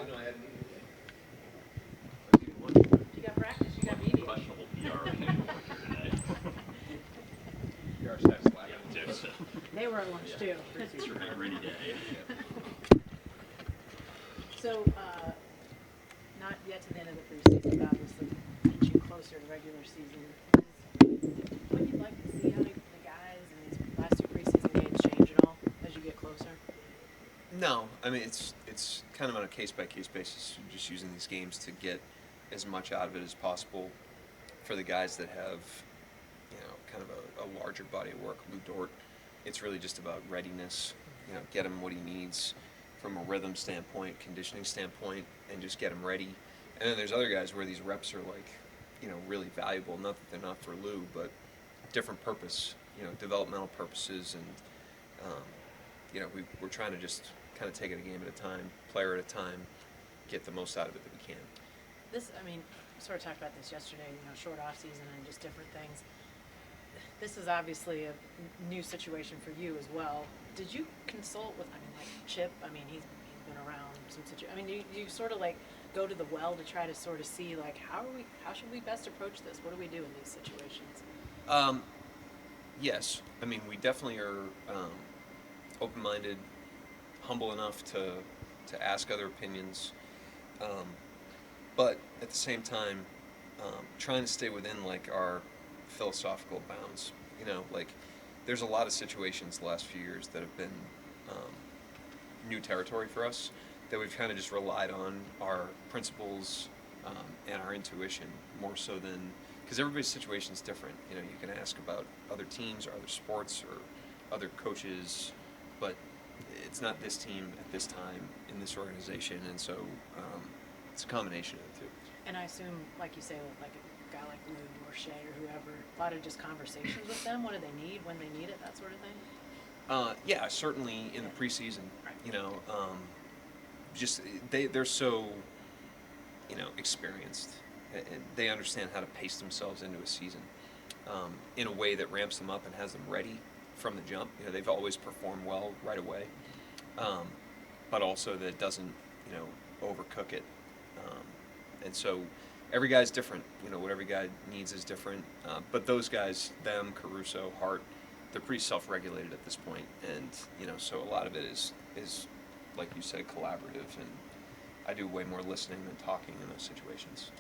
didn't know I had a meeting today. You got practice, you got meetings. Questionable PR today. PR staff's slack. Yeah, too. They were at lunch too. It's your rainy day. So, not yet to the end of the preseason, but obviously inching closer to regular season. What you'd like to see, how the guys in these last two preseason games change at all as you get closer? No, I mean it's kind of on a case-by-case basis, just using these games to get as much out of it as possible for the guys that have, kind of a larger body of work. Lou Dort, it's really just about readiness, get him what he needs from a rhythm standpoint, conditioning standpoint, and just get him ready. And then there's other guys where these reps are like, really valuable. Not that they're not for Lou, but different purpose, developmental purposes, and we're trying to just kind of take it a game at a time, player at a time, get the most out of it that we can. Sort of talked about this yesterday, short off season and just different things. This is obviously a new situation for you as well. Did you consult with, Chip? He's been around some situations. Do you sort of like go to the well to try to sort of see like how should we best approach this? What do we do in these situations? Yes, we definitely are open-minded, humble enough to ask other opinions, but at the same time, trying to stay within like our philosophical bounds. There's a lot of situations the last few years that have been new territory for us that we've kind of just relied on our principles and our intuition more so than, because everybody's situation is different. You can ask about other teams or other sports or other coaches, but it's not this team at this time in this organization, and so it's a combination of the two. And I assume, like you say, with like a guy like Lou or Shea or whoever, a lot of just conversations with them. What do they need, when they need it, that sort of thing? Yeah, certainly in the preseason. Right. They're so experienced, and they understand how to pace themselves into a season in a way that ramps them up and has them ready from the jump. They've always performed well right away, but also that it doesn't overcook it. And so every guy's different. What every guy needs is different. But those guys, them, Caruso, Hart, they're pretty self-regulated at this point, and so a lot of it is like you said, collaborative, and I do way more listening than talking in those situations.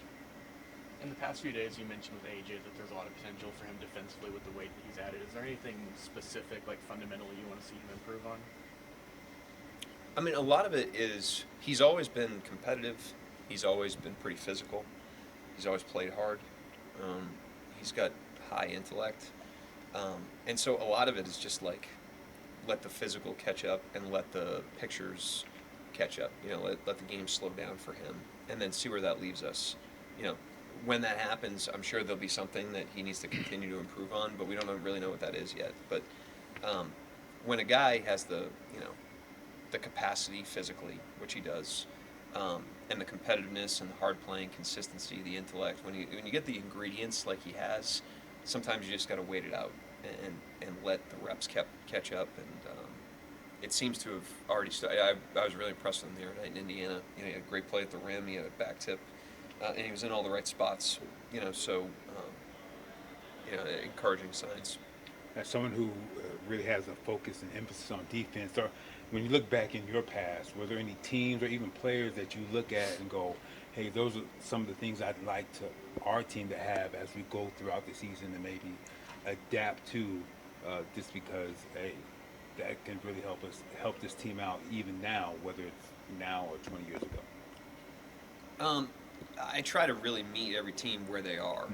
In the past few days, you mentioned with AJ that there's a lot of potential for him defensively with the weight that he's added. Is there anything specific, like fundamentally, you want to see him improve on? A lot of it is he's always been competitive. He's always been pretty physical. He's always played hard. He's got high intellect. And so a lot of it is just like let the physical catch up and let the pictures catch up. Let the game slow down for him, and then see where that leaves us. When that happens, I'm sure there'll be something that he needs to continue to improve on, but we don't really know what that is yet. But when a guy has the capacity physically, which he does, and the competitiveness and the hard playing, consistency, the intellect, when you get the ingredients like he has, sometimes you just got to wait it out and let the reps catch up. And it seems to have already started. I was really impressed with him the other night in Indiana. He had a great play at the rim. He had a back tip. And he was in all the right spots, encouraging signs. As someone who really has a focus and emphasis on defense, or when you look back in your past, were there any teams or even players that you look at and go, hey, those are some of the things I'd like our team to have as we go throughout the season and maybe adapt to, just because, hey, that can really help this team out even now, whether it's now or 20 years ago? I try to really meet every team where they are.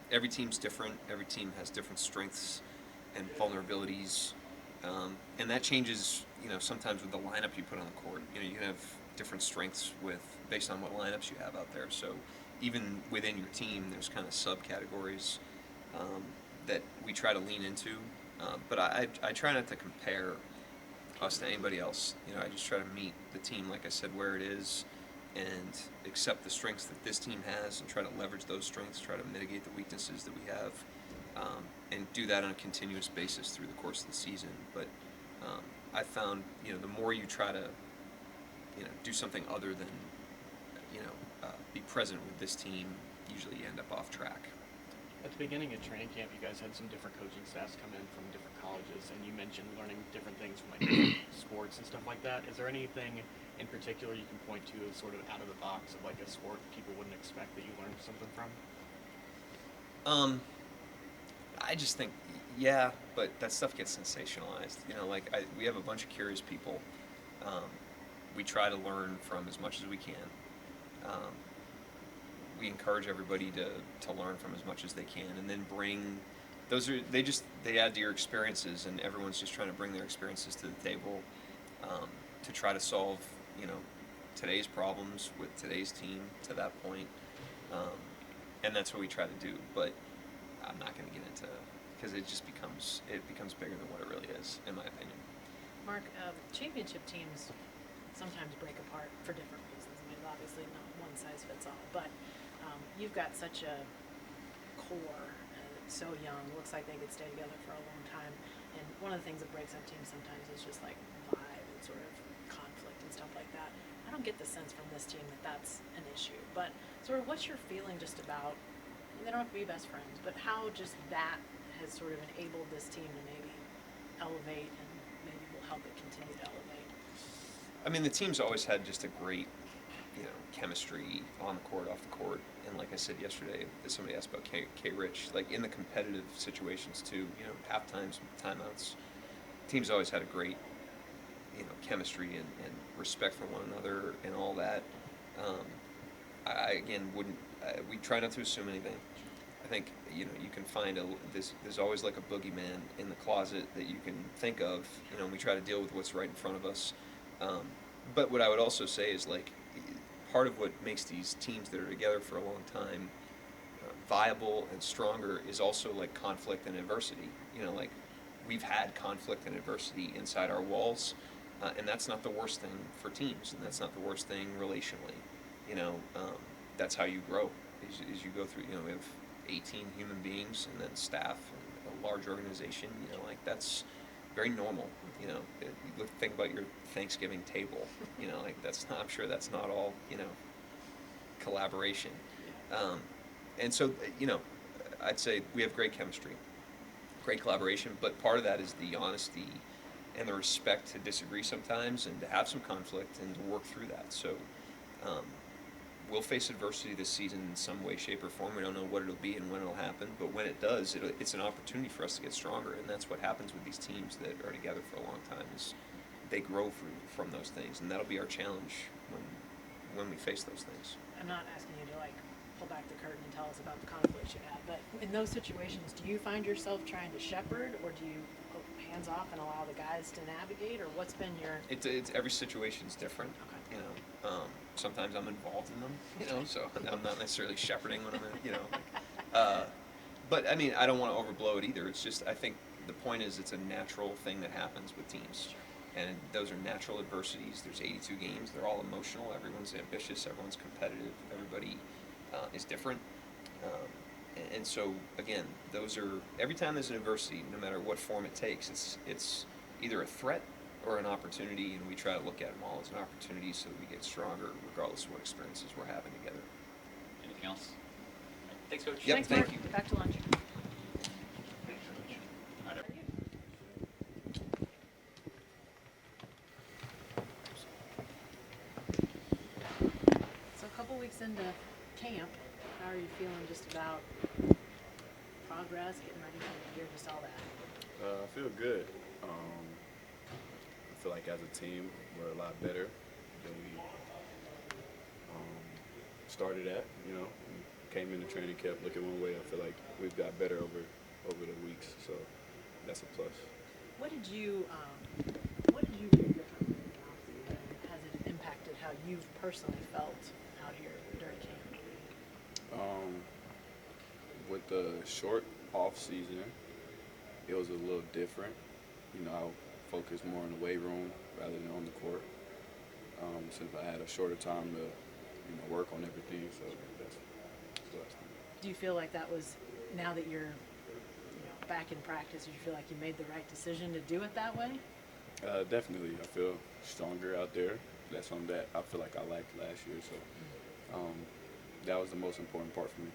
Every team's different. Every team has different strengths and vulnerabilities, and that changes. Sometimes with the lineup you put on the court. You can have different strengths based on what lineups you have out there. So even within your team, there's kind of subcategories that we try to lean into. But I try not to compare us to anybody else. I just try to meet the team, like I said, where it is, and accept the strengths that this team has and try to leverage those strengths, try to mitigate the weaknesses that we have, and do that on a continuous basis through the course of the season. But I found, the more you try to do something other than, be present with this team, usually you end up off track. At the beginning of training camp, you guys had some different coaching staffs come in from different colleges, and you mentioned learning different things from like different sports and stuff like that. Is there anything in particular you can point to as sort of out of the box of like a sport people wouldn't expect that you learned something from? I just think, yeah, but that stuff gets sensationalized. We have a bunch of curious people. We try to learn from as much as we can. We encourage everybody to learn from as much as they can, and then bring they add to your experiences, and everyone's just trying to bring their experiences to the table to try to solve today's problems with today's team to that point, and that's what we try to do. But I'm not going to get into, because it becomes bigger than what it really is, in my opinion. Mark, championship teams sometimes break apart for different reasons. I mean, obviously not one size fits all, but you've got such a core, so young, looks like they could stay together for a long time. And one of the things that breaks up teams sometimes is just like vibe and sort of conflict and stuff like that. I don't get the sense from this team that that's an issue, but sort of what's your feeling just about, they don't have to be best friends, but how just that has sort of enabled this team to maybe elevate and maybe will help it continue to elevate? I mean, the team's always had just a great, chemistry on the court, off the court, and like I said yesterday, somebody asked about K. Rich, like in the competitive situations too, half times, timeouts, team's always had a great, chemistry and respect for one another and all that. I again wouldn't. We try not to assume anything. I think you can find there's always like a boogeyman in the closet that you can think of. And we try to deal with what's right in front of us. But what I would also say is like part of what makes these teams that are together for a long time viable and stronger is also like conflict and adversity. Like we've had conflict and adversity inside our walls, and that's not the worst thing for teams, and that's not the worst thing relationally. That's how you grow as you go through. We have 18 human beings and then staff and a large organization. Like that's very normal. Think about your Thanksgiving table. Like that's not. I'm sure that's not all. Collaboration. And so I'd say we have great chemistry, great collaboration. But part of that is the honesty and the respect to disagree sometimes and to have some conflict and to work through that. So we'll face adversity this season in some way, shape, or form. We don't know what it'll be and when it'll happen, but when it does, it's an opportunity for us to get stronger, and that's what happens with these teams that are together for a long time is they grow from those things, and that'll be our challenge when we face those things. I'm not asking you to like pull back the curtain and tell us about the conflicts you had, but in those situations, do you find yourself trying to shepherd, or do you go hands off and allow the guys to navigate, or what's been your? It's every situation's different. Okay. Sometimes I'm involved in them, so I'm not necessarily shepherding when I'm in, but I mean, I don't want to overblow it either. It's just, I think the point is it's a natural thing that happens with teams. And those are natural adversities. There's 82 games. They're all emotional. Everyone's ambitious. Everyone's competitive. Everybody is different. And so, again, every time there's an adversity, no matter what form it takes, it's either a threat or an opportunity, and we try to look at them all as an opportunity so that we get stronger regardless of what experiences we're having together. Anything else? Thanks, Coach. Yep, Thanks, thank Mark. you. Back to lunch. All right. So a couple weeks into camp, how are you feeling just about progress, getting ready for the year, just all that? I feel good. I feel like as a team, we're a lot better than we started at. We came into training camp looking one way. I feel like we've got better over the weeks, so that's a plus. What did you do differently in the offseason? Has it impacted how you've personally felt out here during camp? With the short off season, it was a little different. I focused more in the weight room rather than on the court, since I had a shorter time to work on everything. So that's what I think. Do you feel like that was, now that you're back in practice, do you feel like you made the right decision to do it that way? Definitely, I feel stronger out there. that's something that I feel like I lacked last year. So that was the most important part for me.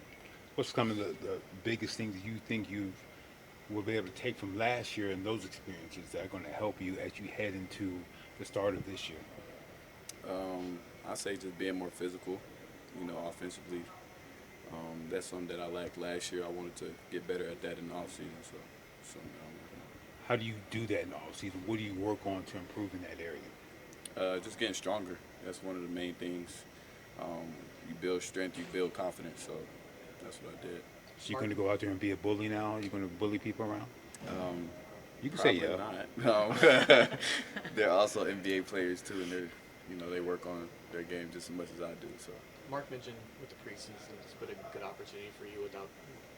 What's some of the biggest things that you think you will be able to take from last year and those experiences that are going to help you as you head into the start of this year? I say just being more physical, offensively. That's something that I lacked last year. I wanted to get better at that in the offseason, so something that I'm working on. How do you do that in the offseason? What do you work on to improve in that area? Just getting stronger. That's one of the main things. You build strength, you build confidence, so that's what I did. So you're going to go out there and be a bully now? You're going to bully people around? You can say Probably yeah. not. They're also NBA players too, and they work on their game just as much as I do. So. Mark mentioned with the preseason, it's been a good opportunity for you without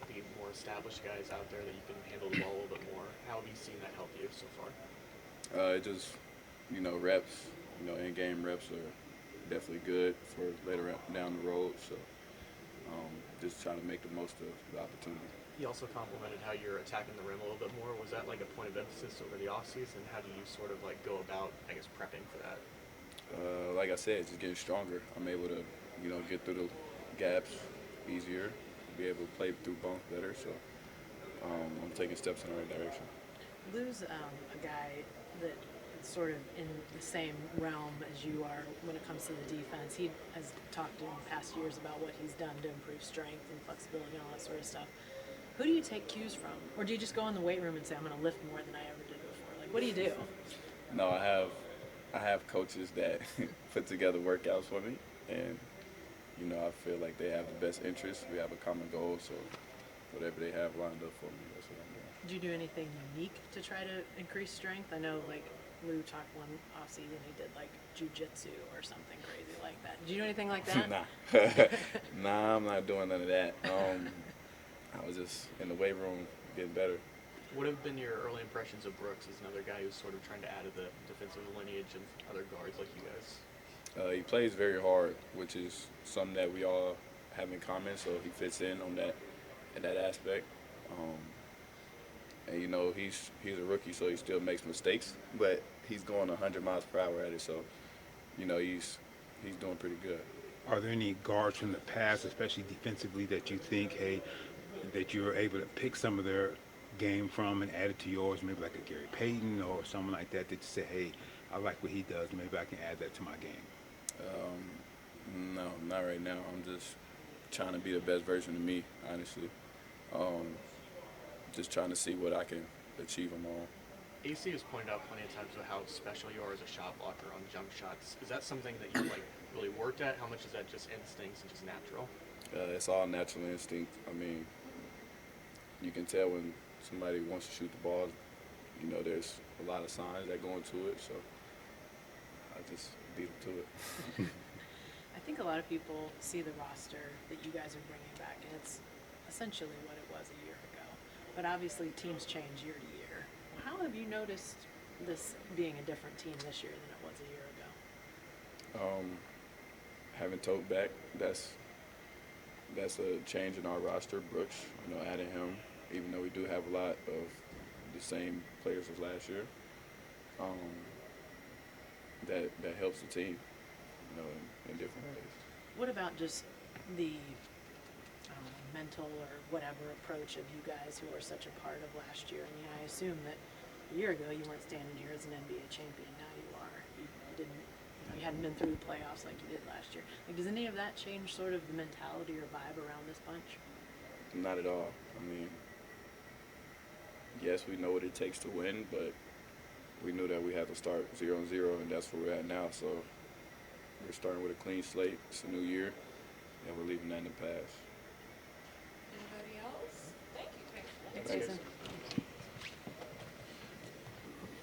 the more established guys out there that you can handle the ball a little bit more. How have you seen that help you so far? It just, reps, in-game reps are definitely good for later down the road. So just trying to make the most of the opportunity. He also complimented how you're attacking the rim a little bit more. Was that like a point of emphasis over the offseason? How do you sort of like go about, I guess, prepping for that? Like I said, just getting stronger. I'm able to, get through the gaps easier, be able to play through bumps better. So I'm taking steps in the right direction. Lou's a guy that is sort of in the same realm as you are when it comes to the defense. He has talked in past years about what he's done to improve strength and flexibility and all that sort of stuff. Who do you take cues from? Or do you just go in the weight room and say, I'm going to lift more than I ever did before? Like, what do you do? No, I have coaches that put together workouts for me, and I feel like they have the best interests. We have a common goal, so whatever they have lined up for me, that's what I'm doing. Did you do anything unique to try to increase strength? I know, like, Lou talked one offseason, he did, like, jujitsu or something crazy like that. Did you do anything like that? Nah, I'm not doing none of that. I was just in the weight room getting better. What have been your early impressions of Brooks as another guy who's sort of trying to add to the defensive lineage of other guards like you guys? He plays very hard, which is something that we all have in common, so he fits in on that aspect. And he's a rookie, so he still makes mistakes, but he's going 100 miles per hour at it, so he's doing pretty good. Are there any guards from the past, especially defensively, that you think, hey, that you're able to pick some of their game from and add it to yours, maybe like a Gary Payton or someone like that you say, hey, I like what he does, maybe I can add that to my game? No, not right now. I'm just trying to be the best version of me, honestly. Just trying to see what I can achieve them all. AC has pointed out plenty of times about how special you are as a shot blocker on jump shots. Is that something that you really worked at? How much is that just instincts and just natural? It's all natural instinct. I mean, you can tell when somebody wants to shoot the ball. There's a lot of signs that go into it, so I just beat them to it. I think a lot of people see the roster that you guys are bringing back, and it's essentially what it was a year ago. But obviously, teams change year to year. How have you noticed this being a different team this year than it was a year ago? Having Tote back, that's a change in our roster. Brooks, adding him, even though we do have a lot of the same players as last year, that helps the team, in different ways. What about just the mental or whatever approach of you guys who were such a part of last year? I mean, I assume that a year ago you weren't standing here as an NBA champion. Now you are. You didn't. You hadn't been through the playoffs like you did last year. Like, does any of that change sort of the mentality or vibe around this bunch? Not at all. I mean, yes, we know what it takes to win, but we knew that we had to start 0-0, and that's where we're at now. So we're starting with a clean slate. It's a new year, and we're leaving that in the past. Anybody else? Thank you, Cason. Thanks, Thanks. Jason.